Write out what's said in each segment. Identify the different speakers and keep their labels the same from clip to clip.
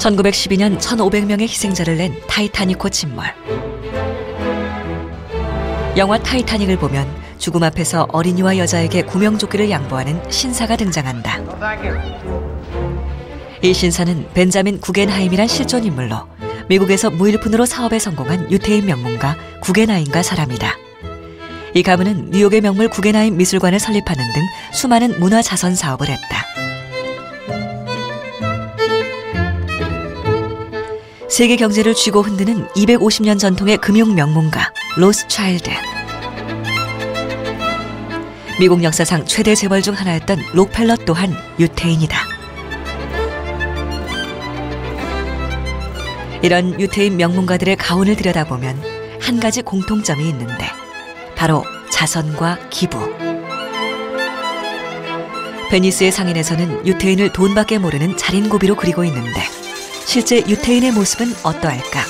Speaker 1: 1912년 1,500명의 희생자를 낸 타이타닉호 침몰. 영화 타이타닉을 보면 죽음 앞에서 어린이와 여자에게 구명조끼를 양보하는 신사가 등장한다. 이 신사는 벤자민 구겐하임이란 실존 인물로 미국에서 무일푼으로 사업에 성공한 유태인 명문가 구겐하임과 사람이다. 이 가문은 뉴욕의 명물 구겐하임 미술관을 설립하는 등 수많은 문화 자선 사업을 했다. 세계 경제를 쥐고 흔드는 250년 전통의 금융 명문가 로스차일드. 미국 역사상 최대 재벌 중 하나였던 록펠러 또한 유태인이다. 이런 유태인 명문가들의 가훈을 들여다보면 한 가지 공통점이 있는데 바로 자선과 기부. 베니스의 상인에서는 유태인을 돈밖에 모르는 자린고비로 그리고 있는데 실제 유태인의 모습은 어떠할까?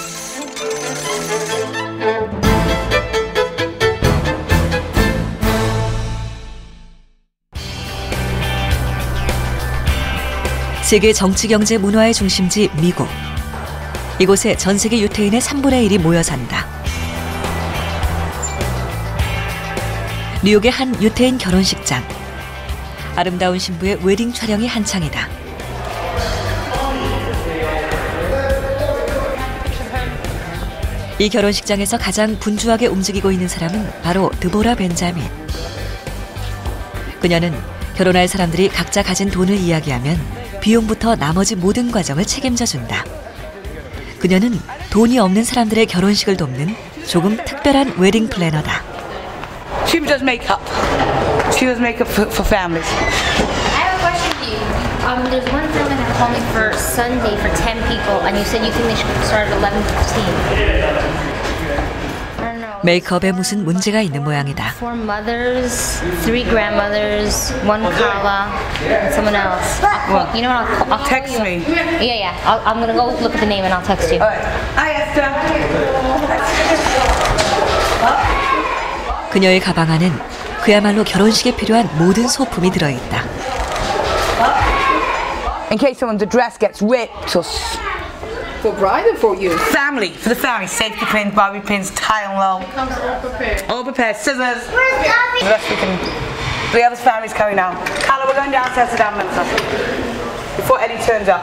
Speaker 1: 세계 정치, 경제, 문화의 중심지 미국. 이곳에 전 세계 유태인의 3분의 1이 모여 산다. 뉴욕의 한 유태인 결혼식장. 아름다운 신부의 웨딩 촬영이 한창이다. 이 결혼식장에서 가장 분주하게 움직이고 있는 사람은 바로 드보라 벤자민. 그녀는 결혼할 사람들이 각자 가진 돈을 이야기하면 비용부터 나머지 모든 과정을 책임져준다. 그녀는 돈이 없는 사람들의 결혼식을 돕는 조금 특별한 웨딩 플래너다.
Speaker 2: She does makeup. She does makeup for families.
Speaker 3: I have a question for you. There's one family that called me for Sunday for 10 people, and you said you think they should start at 11:15.
Speaker 1: 메이크업에 무슨 문제가 있는 모양이다.
Speaker 3: 4 mothers, 3 grandmothers, 1 Carla, and someone else. You know what? I'll
Speaker 2: Text
Speaker 3: call
Speaker 2: me.
Speaker 3: you. Yeah. I'm gonna go look at the name and I'll text you.
Speaker 2: Hi, Esther.
Speaker 1: 그녀의 가방 안엔 그야말로 결혼식에 필요한 모든 소품이 들어있다.
Speaker 2: In case someone's dress gets ripped or...
Speaker 4: For bride or for you?
Speaker 2: Family. For the family. Safety pins, bobby pins, tie and low.
Speaker 4: Comes all prepared.
Speaker 2: All prepared. Scissors. The rest we can... The other family's coming now. Carla, we're going downstairs to Dan Mensa. Before Eddie turns up.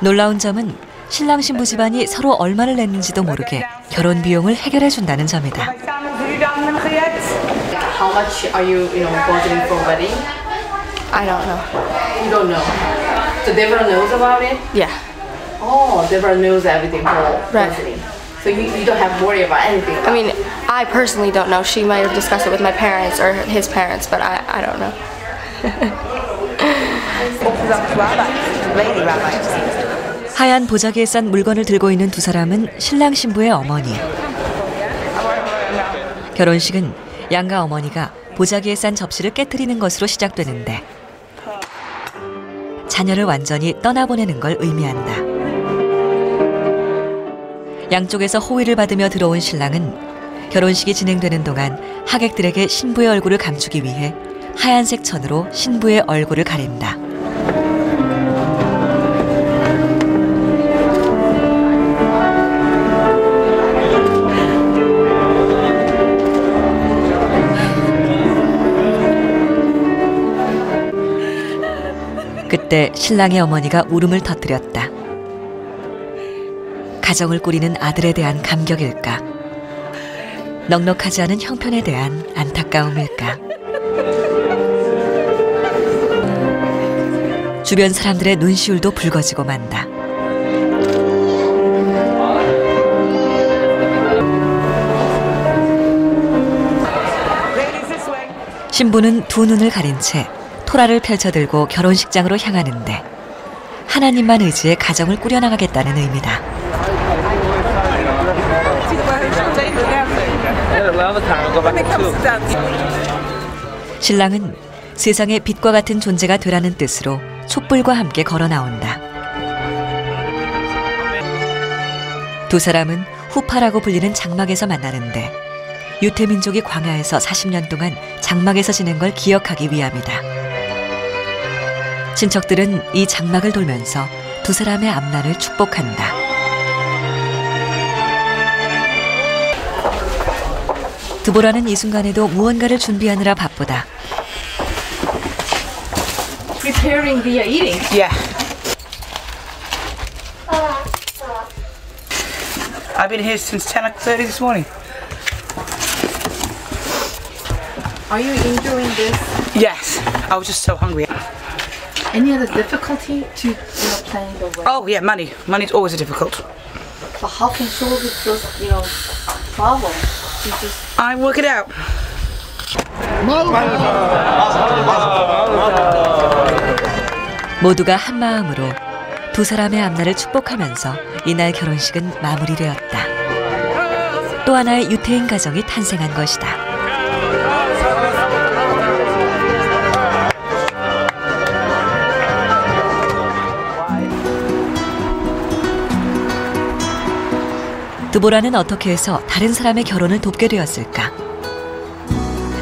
Speaker 1: 놀라운 점은 신랑 신부 집안이 서로 얼마를 냈는지도 모르게 결혼 비용을 해결해준다는 점이다.
Speaker 4: How much are you budgeting for wedding?
Speaker 5: I don't know.
Speaker 4: You don't know. So Deborah knows about it?
Speaker 5: Yeah.
Speaker 4: Oh, Deborah knows everything for
Speaker 5: Right.
Speaker 4: budgeting. So you don't have to worry about anything.
Speaker 5: I mean, I personally don't know. She might have discussed it with my parents or his parents, but I don't know.
Speaker 1: 하얀 보자기에 싼 물건을 들고 있는 두 사람은 신랑 신부의 어머니. 결혼식은 양가 어머니가 보자기에 싼 접시를 깨트리는 것으로 시작되는데 자녀를 완전히 떠나보내는 걸 의미한다. 양쪽에서 호의를 받으며 들어온 신랑은 결혼식이 진행되는 동안 하객들에게 신부의 얼굴을 감추기 위해 하얀색 천으로 신부의 얼굴을 가린다. 그때 신랑의 어머니가 울음을 터뜨렸다. 가정을 꾸리는 아들에 대한 감격일까? 넉넉하지 않은 형편에 대한 안타까움일까? 주변 사람들의 눈시울도 붉어지고 만다. 신부는 두 눈을 가린 채 토라를 펼쳐들고 결혼식장으로 향하는데 하나님만 의지해 가정을 꾸려나가겠다는 의미다. 신랑은 세상의 빛과 같은 존재가 되라는 뜻으로 촛불과 함께 걸어 나온다. 두 사람은 후파라고 불리는 장막에서 만나는데 유태민족이 광야에서 40년 동안 장막에서 지낸 걸 기억하기 위함이다. 친척들은 이 장막을 돌면서 두 사람의 앞날을 축복한다. 드보라는 이 순간에도 무언가를 준비하느라 바쁘다.
Speaker 4: Preparing via eating.
Speaker 2: Yeah. I've been here since 10:30 this morning.
Speaker 4: Are you enjoying this?
Speaker 2: Yes. I was just so hungry.
Speaker 4: Any other difficulty to planning the wedding?
Speaker 2: Oh, yeah, money. Money's always a difficult.
Speaker 4: But how can you solve those, problems? You just
Speaker 2: I work it out.
Speaker 1: 모두가 한 마음으로 두 사람의 앞날을 축복하면서 이날 결혼식은 마무리되었다. 또 하나의 유태인 가정이 탄생한 것이다. 드보라는 어떻게 해서 다른 사람의 결혼을 돕게 되었을까?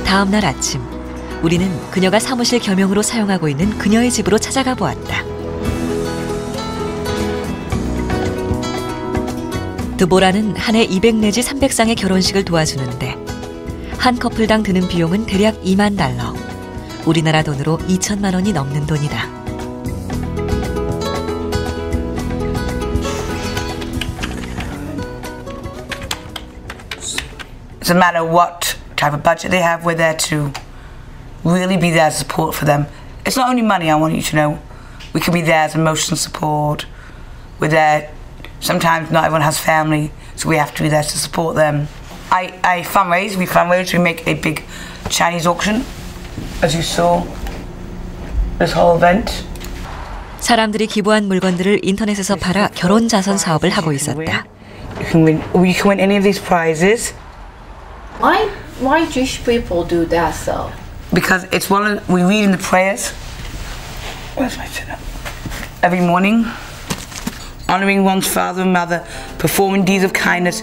Speaker 1: 다음 날 아침, 우리는 그녀가 사무실 겸용으로 사용하고 있는 그녀의 집으로 찾아가 보았다. 드보라는 한 해 200 내지 300쌍의 결혼식을 도와주는데 한 커플당 드는 비용은 대략 $20,000, 우리나라 돈으로 2천만 원이 넘는 돈이다.
Speaker 2: Doesn't matter what type of budget they have, we're there to really be there as support for them. It's not only money, I want you to know. We can be there as emotional support. We're there. Sometimes not everyone has family, so we have to be there to support them. I fundraise, we make a big Chinese auction, as you saw, this whole event.
Speaker 1: 사람들이 기부한 물건들을 인터넷에서 팔아 결혼 자선 사업을 하고 있었다.
Speaker 2: You can win any of these prizes.
Speaker 4: Why Jewish people do that though?
Speaker 2: Because it's we read in the prayers. Where's my dinner? Every morning, honoring one's father and mother, performing deeds of kindness,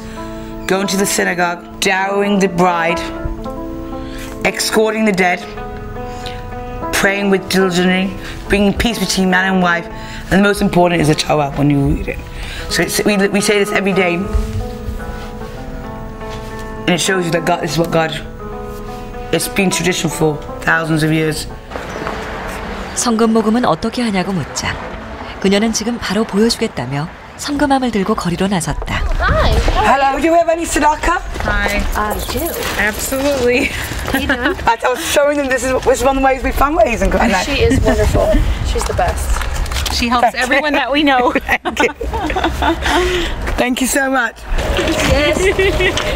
Speaker 2: going to the synagogue, dowering the bride, escorting the dead, praying with diligently, bringing peace between man and wife, and the most important is the Torah when you read it. So we say this every day, and it shows you that God, this is what God. It's been traditional for thousands of years.
Speaker 1: 성금 모금은 어떻게 하냐고 묻자 그녀는 지금 바로 보여주겠다며 성금함을 들고 거리로 나섰다.
Speaker 2: Hello, do you have any tzedakah?
Speaker 6: Hi.
Speaker 4: I do.
Speaker 6: Absolutely.
Speaker 2: I was showing them this is one of the ways we fundraise and
Speaker 4: She is wonderful. She's the best.
Speaker 6: She helps everyone that we know.
Speaker 2: Thank you so much. Yes.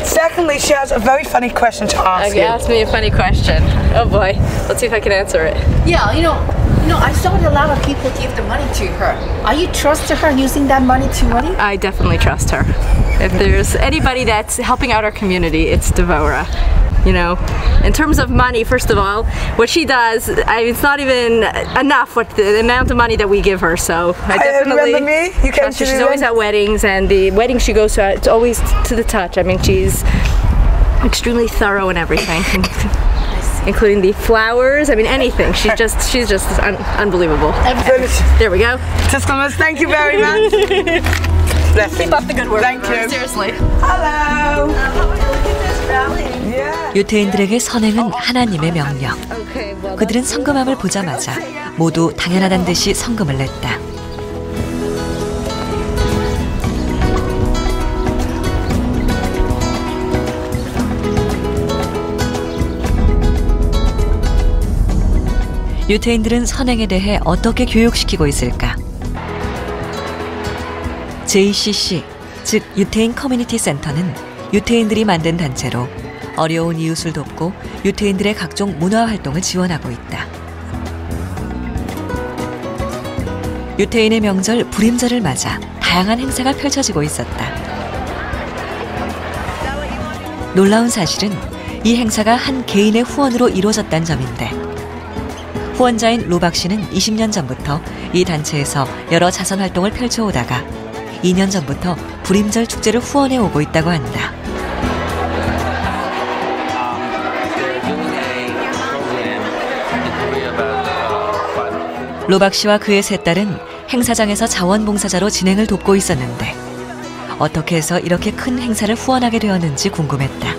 Speaker 2: Secondly, she has a very funny question to ask you.
Speaker 7: Ask me a funny question. Oh boy. Let's see if I can answer it.
Speaker 4: Yeah, I saw a lot of people give the money to her. Are you trust her using that money to money?
Speaker 7: I definitely trust her. If there's anybody that's helping out our community, it's Devora. In terms of money, first of all, what she does, it's not even enough what the amount of money that we give her. So I definitely
Speaker 2: remember me. You came to
Speaker 7: she's always at weddings, and the weddings she goes to, it's always to the touch. I mean, she's extremely thorough in everything, including the flowers. I mean, anything. She's just unbelievable. There we go.
Speaker 2: Tiskelmas, thank you very much.
Speaker 7: Keep up the good work.
Speaker 2: Thank you.
Speaker 7: Seriously.
Speaker 2: Hello.
Speaker 1: 유태인들에게 선행은 하나님의 명령. 그들은 성금함을 보자마자 모두 당연하다는 듯이 성금을 냈다. 유태인들은 선행에 대해 어떻게 교육시키고 있을까? JCC, 즉 유태인 커뮤니티 센터는 유태인들이 만든 단체로 어려운 이웃을 돕고 유태인들의 각종 문화 활동을 지원하고 있다. 유태인의 명절 불임절을 맞아 다양한 행사가 펼쳐지고 있었다. 놀라운 사실은 이 행사가 한 개인의 후원으로 이루어졌다는 점인데 후원자인 루박 씨는 20년 전부터 이 단체에서 여러 자선 활동을 펼쳐오다가 2년 전부터 불임절 축제를 후원해 오고 있다고 한다. 로박 씨와 그의 세 딸은 행사장에서 자원봉사자로 진행을 돕고 있었는데 어떻게 해서 이렇게 큰 행사를 후원하게 되었는지 궁금했다.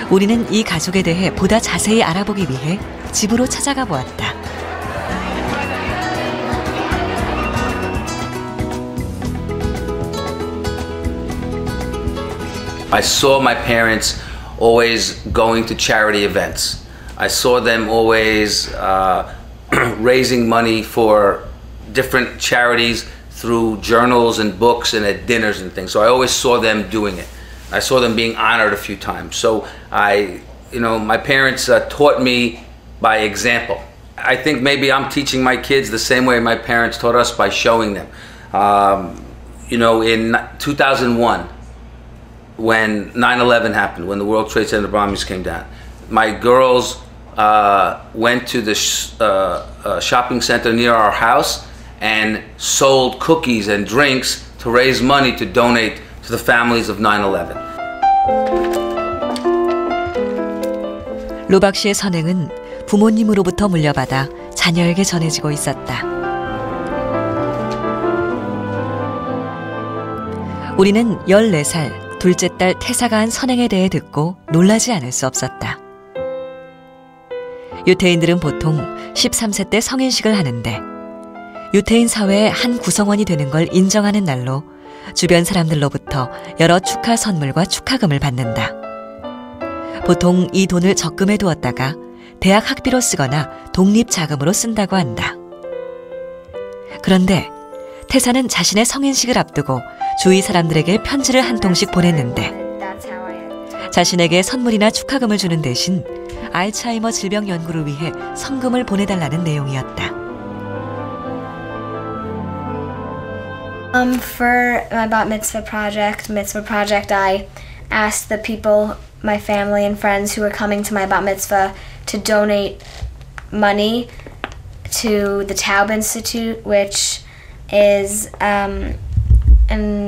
Speaker 1: 우리는 이 가족에 대해 보다 자세히 알아보기 위해 집으로 찾아가 보았다.
Speaker 8: I saw my parents always going to charity events. I saw them always raising money for different charities through journals and books and at dinners and things. So I always saw them doing it. I saw them being honored a few times. So my parents taught me by example. I think maybe I'm teaching my kids the same way my parents taught us, by showing them. In 2001, when 9/11 happened, when the World Trade Center bombings came down, my girls went to the shopping center near our house and sold cookies and drinks to raise money to donate to the families of 9/11.
Speaker 1: 로박 씨의 선행은 부모님으로부터 물려받아 자녀에게 전해지고 있었다. 우리는 14살 둘째 딸 태사가 한 선행에 대해 듣고 놀라지 않을 수 없었다. 유태인들은 보통 13세 때 성인식을 하는데 유태인 사회의 한 구성원이 되는 걸 인정하는 날로 주변 사람들로부터 여러 축하 선물과 축하금을 받는다. 보통 이 돈을 적금에 두었다가 대학 학비로 쓰거나 독립자금으로 쓴다고 한다. 그런데 태사는 자신의 성인식을 앞두고 주위 사람들에게 편지를 한 통씩 보냈는데 자신에게 선물이나 축하금을 주는 대신 알츠하이머 질병 연구를 위해 성금을 보내달라는 내용이었다.
Speaker 5: For my bat mitzvah project, I asked the people, my family and friends who were coming to my bat mitzvah, to donate money to the Taub Institute, which is and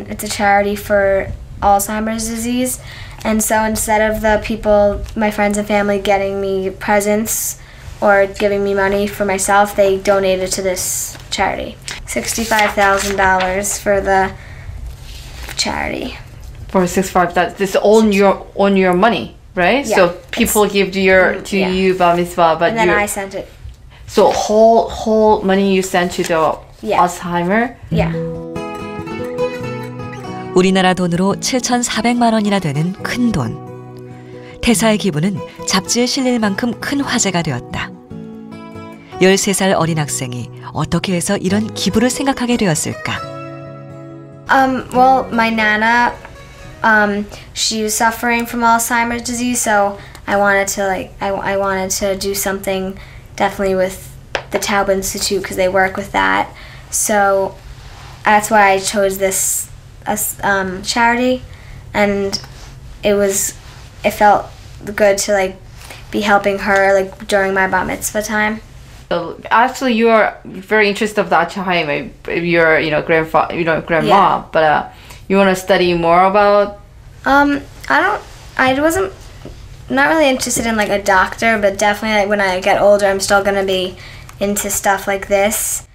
Speaker 5: it's a charity for Alzheimer's disease. And so instead of the people, my friends and family, getting me presents or giving me money for myself, they donated to this charity. $65,000 for the charity.
Speaker 4: For 65,000, this on your money, right?
Speaker 5: Yeah,
Speaker 4: so people give to you bar mitzvah, but
Speaker 5: and then I sent it.
Speaker 4: So whole money you sent to the Alzheimer?
Speaker 5: Yeah.
Speaker 1: 우리나라 돈으로 7,400만 원이나 되는 큰 돈. 태사의 기부는 잡지에 실릴 만큼 큰 화제가 되었다. 13살 어린 학생이 어떻게 해서 이런 기부를 생각하게 되었을까?
Speaker 5: Well, my nana, she was suffering from Alzheimer's disease, so I wanted to do something definitely with the Taub Institute because they work with that. So that's why I chose this charity, and it felt good to be helping her during my bat mitzvah time.
Speaker 4: Actually, you are very interested of the Alzheimer. Your grandma,
Speaker 5: Yeah.
Speaker 4: But you want to study more about?
Speaker 5: I wasn't not really interested in a doctor, but definitely when I get older, I'm still gonna be into stuff like this.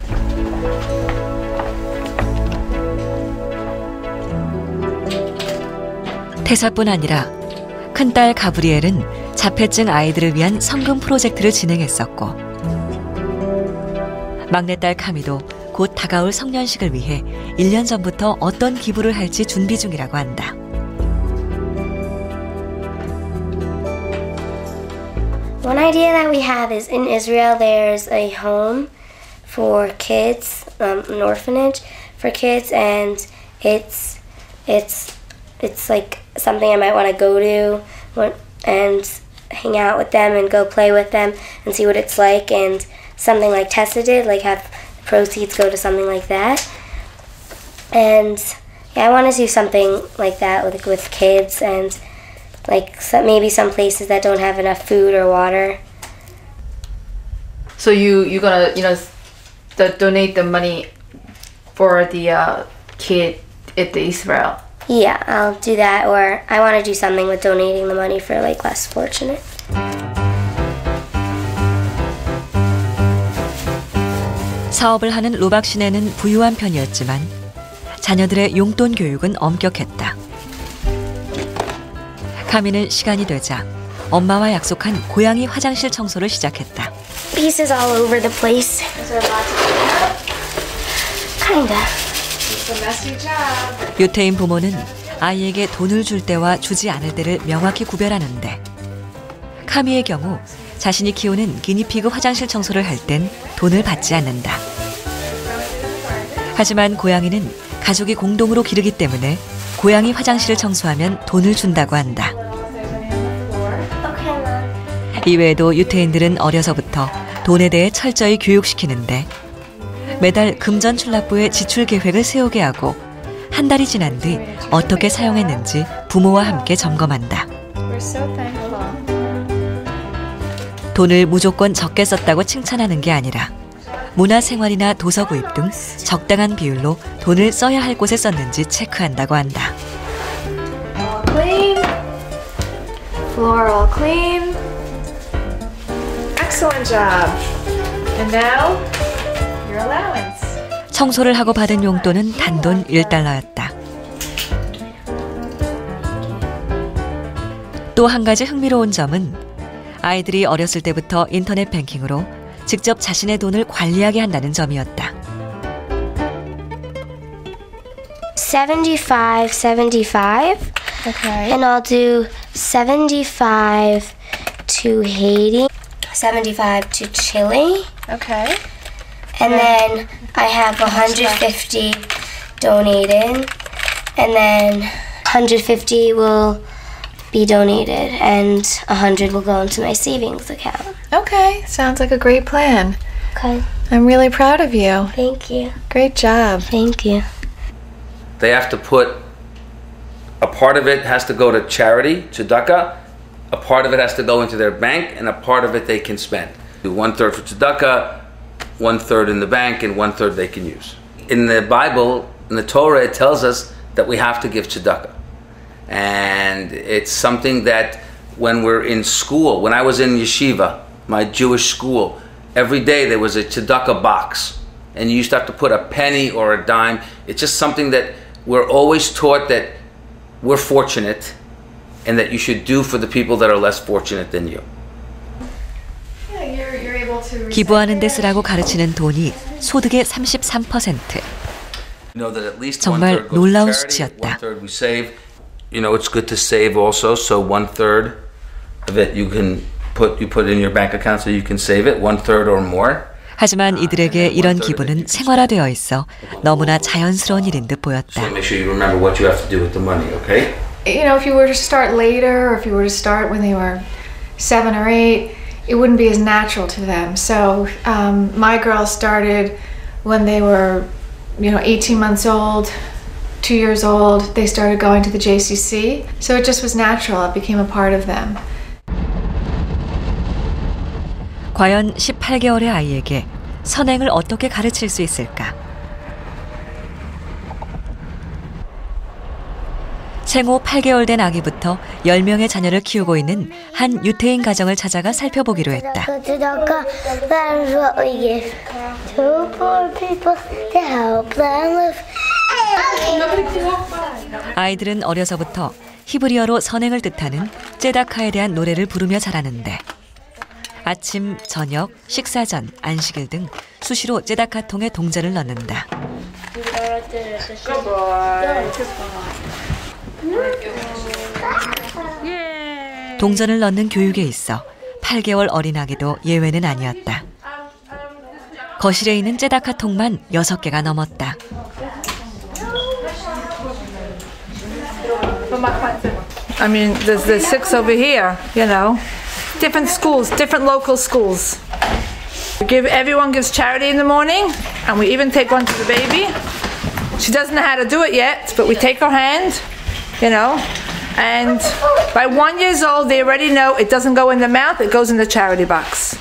Speaker 1: 태사뿐 아니라 큰딸 가브리엘은 자폐증 아이들을 위한 성금 프로젝트를 진행했었고 막내딸 카미도 곧 다가올 성년식을 위해 1년 전부터 어떤 기부를 할지 준비 중이라고 한다.
Speaker 9: One idea that we have is in Israel there's a home for kids, an orphanage for kids, and it's like something I might want to go to and hang out with them and go play with them and see what it's like, and something like Tessa did, have proceeds go to something like that. And I want to do something like that with kids, and maybe some places that don't have enough food or water.
Speaker 4: So you're gonna donate the money for the kid at the Israel.
Speaker 9: Yeah, I'll do that, or I want to do something with donating the money for less fortunate.
Speaker 1: 사업을 하는 로박 시내는 부유한 편이었지만 자녀들의 용돈 교육은 엄격했다. 카미는 시간이 되자 엄마와 약속한 고양이 화장실 청소를 시작했다.
Speaker 9: Pieces all over the place. Kinda.
Speaker 1: 유태인 부모는 아이에게 돈을 줄 때와 주지 않을 때를 명확히 구별하는데 카미의 경우 자신이 키우는 기니피그 화장실 청소를 할 땐 돈을 받지 않는다. 하지만 고양이는 가족이 공동으로 기르기 때문에 고양이 화장실을 청소하면 돈을 준다고 한다. 이외에도 유태인들은 어려서부터 돈에 대해 철저히 교육시키는데 매달 금전출납부에 지출 계획을 세우게 하고 한 달이 지난 뒤 어떻게 사용했는지 부모와 함께 점검한다. 돈을 무조건 적게 썼다고 칭찬하는 게 아니라 문화생활이나 도서 구입 등 적당한 비율로 돈을 써야 할 곳에 썼는지 체크한다고 한다.
Speaker 10: Clean. Floor all clean. Excellent job. And now, your allowance.
Speaker 1: 청소를 하고 받은 용돈은 단돈 $1였다. 또 한 가지 흥미로운 점은 아이들이 어렸을 때부터 인터넷 뱅킹으로 직접 자신의 돈을 관리하게 한다는 점이었다.
Speaker 9: 75, 75.
Speaker 10: Okay.
Speaker 9: And I'll do 75 to Haiti, 75 to Chile.
Speaker 10: Okay.
Speaker 9: And then I have 150 donated. And then 150 will be donated and 100 will go into my savings account.
Speaker 10: Okay. Sounds like a great plan.
Speaker 9: Okay.
Speaker 10: I'm really proud of you.
Speaker 9: Thank you.
Speaker 10: Great job.
Speaker 9: Thank you.
Speaker 8: They have to put, a part of it has to go to charity, tzedakah, a part of it has to go into their bank, and a part of it they can spend. 1/3 for tzedakah, 1/3 in the bank, and 1/3 they can use. In the Bible, in the Torah, it tells us that we have to give tzedakah. And it's something that when we're in school, when I was in yeshiva, my Jewish school, every day there was a tzedakah box. And you used to have to put a penny or a dime. It's just something that we're always taught that we're fortunate and that you should do for the people that are less fortunate than you.
Speaker 1: 기부하는 데 쓰라고 가르치는 돈이 소득의 33%. 정말 놀라운 수치였다.
Speaker 8: You know, it's good to save also. So 1/3 of it you put in your bank account so you can save it 1/3 or more.
Speaker 1: 하지만 이들에게 이런 기부는 생활화되어 있어 너무나 자연스러운 일인 듯 보였다.
Speaker 8: So make sure you remember what you have to do with the money, okay?
Speaker 10: You know, if you were to start later, or if you were to start when they were 7 or 8, it wouldn't be as natural to them. So my girls started when they were, 18 months old, 2 years old. They started going to the JCC. So it just was natural. It became a part of them.
Speaker 1: 과연 18개월의 아이에게 선행을 어떻게 가르칠 수 있을까? 생후 8개월 된 아기부터 10명의 자녀를 키우고 있는 한 유태인 가정을 찾아가 살펴보기로 했다.
Speaker 9: That is what we give to poor people to help them live.
Speaker 1: 아이들은 어려서부터 히브리어로 선행을 뜻하는 째다카에 대한 노래를 부르며 자라는데 아침, 저녁, 식사 전, 안식일 등 수시로 째다카통에 동전을 넣는다. 동전을 넣는 교육에 있어 8개월 어린 아기도 예외는 아니었다. 거실에 있는 째다카통만 6개가 넘었다.
Speaker 11: I mean, there's 6 over here, Different schools, different local schools. Everyone gives charity in the morning, and we even take one to the baby. She doesn't know how to do it yet, but we take her hand, and by 1 year old, they already know it doesn't go in the mouth, it goes in the charity box.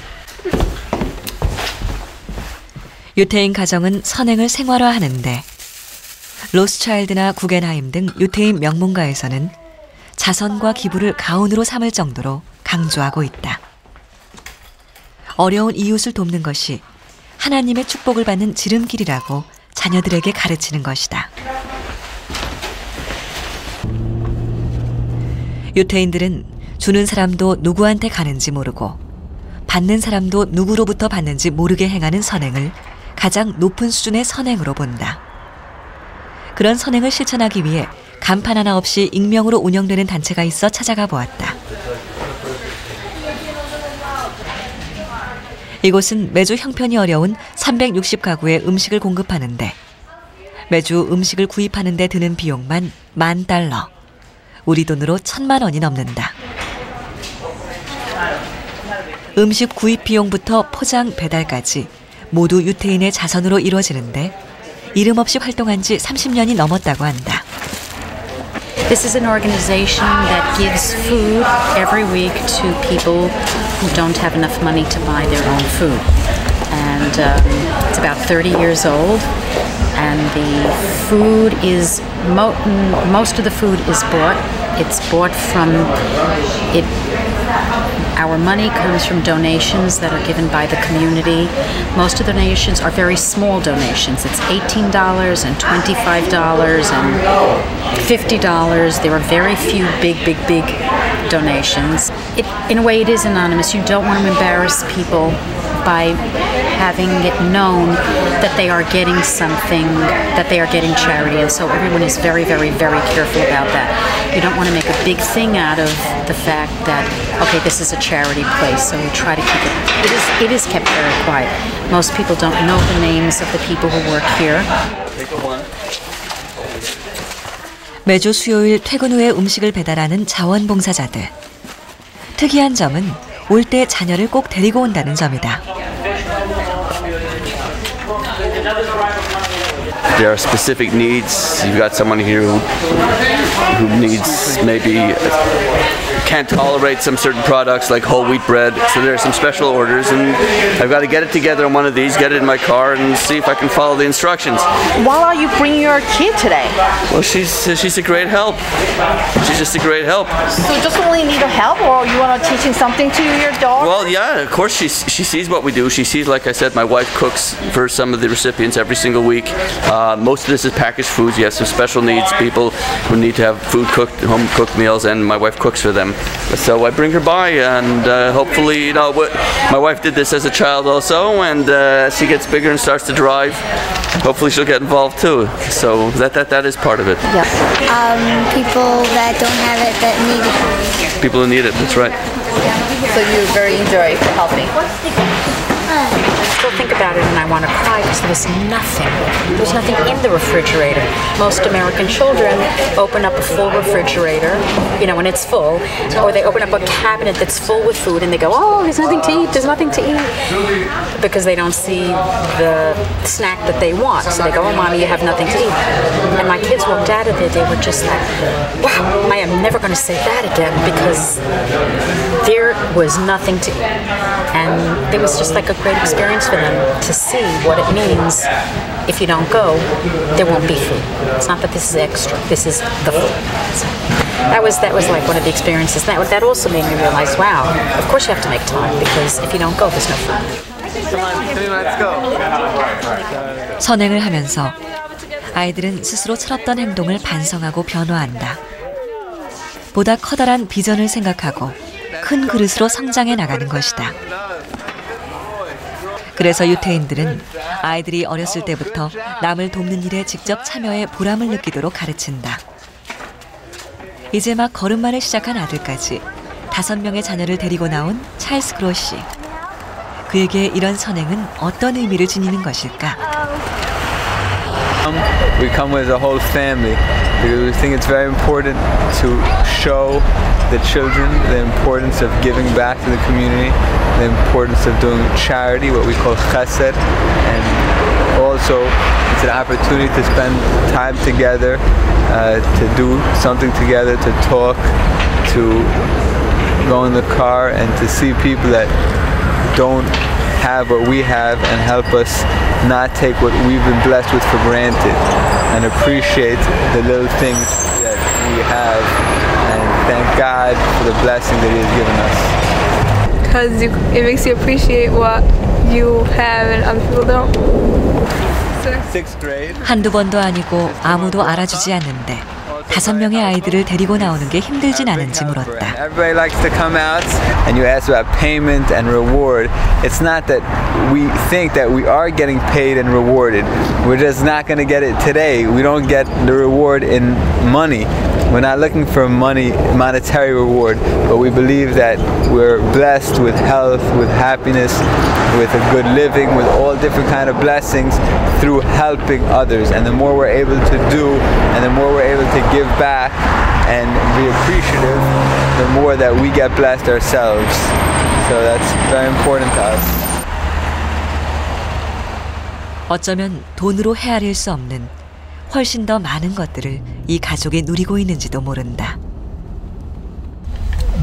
Speaker 1: 유태인 가정은 선행을 생활화하는데 로스차일드나 구겐하임 등 유태인 명문가에서는 자선과 기부를 가훈으로 삼을 정도로 강조하고 있다. 어려운 이웃을 돕는 것이 하나님의 축복을 받는 지름길이라고 자녀들에게 가르치는 것이다. 유태인들은 주는 사람도 누구한테 가는지 모르고 받는 사람도 누구로부터 받는지 모르게 행하는 선행을 가장 높은 수준의 선행으로 본다. 그런 선행을 실천하기 위해 간판 하나 없이 익명으로 운영되는 단체가 있어 찾아가 보았다. 이곳은 매주 형편이 어려운 360가구에 음식을 공급하는데 매주 음식을 구입하는 데 드는 비용만 $10,000, 우리 돈으로 1,000,000원이 넘는다. 음식 구입 비용부터 포장, 배달까지 모두 유태인의 자선으로 이루어지는데 이름 없이 활동한 지 30년이 넘었다고 한다.
Speaker 12: This is an organization that gives food every week to people who don't have enough money to buy their own food. And it's about 30 years old. And the food is, most of the food is bought. It's bought from, our money comes from donations that are given by the community. Most of the donations are very small donations. It's $18 and $25 and $50. There are very few big donations. In a way, it is anonymous. You don't want to embarrass people by having it known that they are getting something, that they are getting charity, and so everyone is very careful about that. You don't want to make a big thing out of the fact that, okay, this is a charity place, so we try to keep it is kept very quiet. Most people don't know the names of the people who work here.
Speaker 1: 매주 수요일 퇴근 후에 음식을 배달하는 자원봉사자들. 특이한 점은 올 때 자녀를 꼭 데리고 온다는 점이다.
Speaker 13: There are specific needs. You've got someone here who needs maybe can't tolerate some certain products like whole wheat bread. So there are some special orders, and I've got to get it together on one of these, get it in my car, and see if I can follow the instructions.
Speaker 14: Why are you bringing your kid today?
Speaker 13: Well, she's a great help. She's just a great help.
Speaker 14: So just only need help, or you want to teaching something to your daughter?
Speaker 13: Well, yeah, of course she sees what we do. She sees, like I said, my wife cooks for some of the recipients every single week. Most of this is packaged foods. You have some special needs people who need to have food cooked, home cooked meals, and my wife cooks for them. So I bring her by, and hopefully, my wife did this as a child also, and as she gets bigger and starts to drive, hopefully she'll get involved too. So that is part of it.
Speaker 9: Yeah. People that don't have it, that need it.
Speaker 13: People who need it, that's right.
Speaker 14: So you very enjoy helping.
Speaker 12: I still think about it and I want to cry because there's nothing. There's nothing in the refrigerator. Most American children open up a full refrigerator, when it's full, or they open up a cabinet that's full with food and they go, oh, there's nothing to eat, there's nothing to eat, because they don't see the snack that they want. So they go, oh, Mommy, you have nothing to eat. And my kids walked out of there, they were just like, wow, I am never going to say that again, because there was nothing to eat. And it was just like a great experience for them to see what it means. If you don't go, there won't be food. It's not that this is extra, this is the food. So that was like one of the experiences. That also made me realize, wow, of course you have to make time, because if you don't go, there's no food.
Speaker 13: Come on, let's go.
Speaker 1: 선행을 하면서 아이들은 스스로 철없던 행동을 반성하고 변화한다. 보다 커다란 비전을 생각하고 큰 그릇으로 성장해 나가는 것이다. 그래서 유태인들은 아이들이 어렸을 때부터 남을 돕는 일에 직접 참여해 보람을 느끼도록 가르친다. 이제 막 걸음마를 시작한 아들까지 5명의 자녀를 데리고 나온 찰스 그로시. 그에게 이런 선행은 어떤 의미를 지니는 것일까?
Speaker 15: We come as a whole family because we think it's very important to show the children the importance of giving back to the community, the importance of doing charity, what we call chesed, and also it's an opportunity to spend time together, to do something together, to talk, to go in the car and to see people that don't have what we have and help us not take what we've been blessed with for granted and appreciate the little things that we have and thank God for the blessing that He has given us.
Speaker 11: because it makes you appreciate what you have and other people don't.
Speaker 15: Sixth grade.
Speaker 1: 한두 번도 아니고 아무도 알아주지 않는데 5명의 아이들을 데리고 나오는 게 힘들진 않은지 물었다.
Speaker 15: Everybody likes to come out and you ask about payment and reward. It's not that we think that we are getting paid and rewarded. We're just not going to get it today. We don't get the reward in money. We're not looking for monetary reward, but we believe that we're blessed with health, with happiness, with a good living, with all different kind of blessings through helping others. And the more we're able to do, and the more we're able to give back and be appreciative, the more that we get blessed ourselves. So that's very important to us.
Speaker 1: 어쩌면 돈으로 헤아릴 수 없는 훨씬 더 많은 것들을 이 가족이 누리고 있는지도 모른다.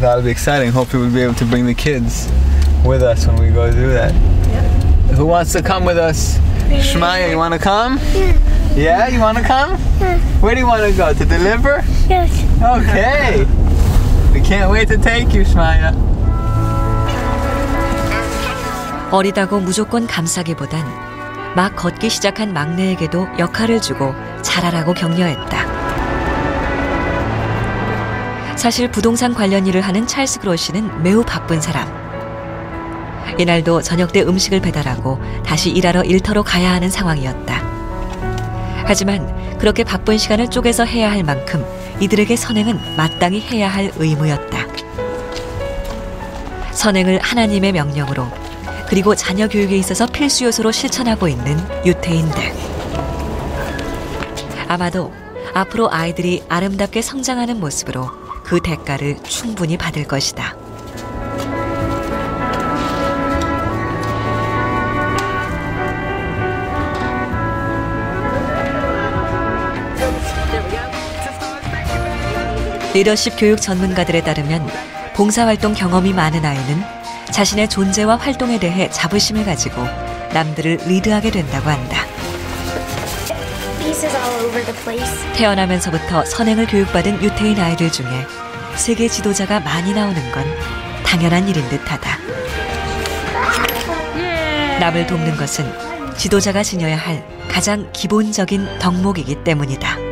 Speaker 15: That'll be exciting. Hopefully we'll be able to bring the kids with us when we go do that. Yeah. Who wants to come with us? Shmaya, you want to come? Yeah, you want to come? Where do you want to go? To deliver?
Speaker 9: Yes.
Speaker 15: Okay. We can't wait to take you, Shmaya.
Speaker 1: 어리다고 무조건 감싸기보단 막 걷기 시작한 막내에게도 역할을 주고 잘하라고 격려했다. 사실 부동산 관련 일을 하는 찰스 그로 씨는 매우 바쁜 사람. 이날도 저녁 때 음식을 배달하고 다시 일하러 일터로 가야 하는 상황이었다. 하지만 그렇게 바쁜 시간을 쪼개서 해야 할 만큼 이들에게 선행은 마땅히 해야 할 의무였다. 선행을 하나님의 명령으로 그리고 자녀 교육에 있어서 필수 요소로 실천하고 있는 유태인들. 아마도 앞으로 아이들이 아름답게 성장하는 모습으로 그 대가를 충분히 받을 것이다. 리더십 교육 전문가들에 따르면 봉사활동 경험이 많은 아이는 자신의 존재와 활동에 대해 자부심을 가지고 남들을 리드하게 된다고 한다. 태어나면서부터 선행을 교육받은 유태인 아이들 중에 세계 지도자가 많이 나오는 건 당연한 일인 듯하다. 남을 돕는 것은 지도자가 지녀야 할 가장 기본적인 덕목이기 때문이다.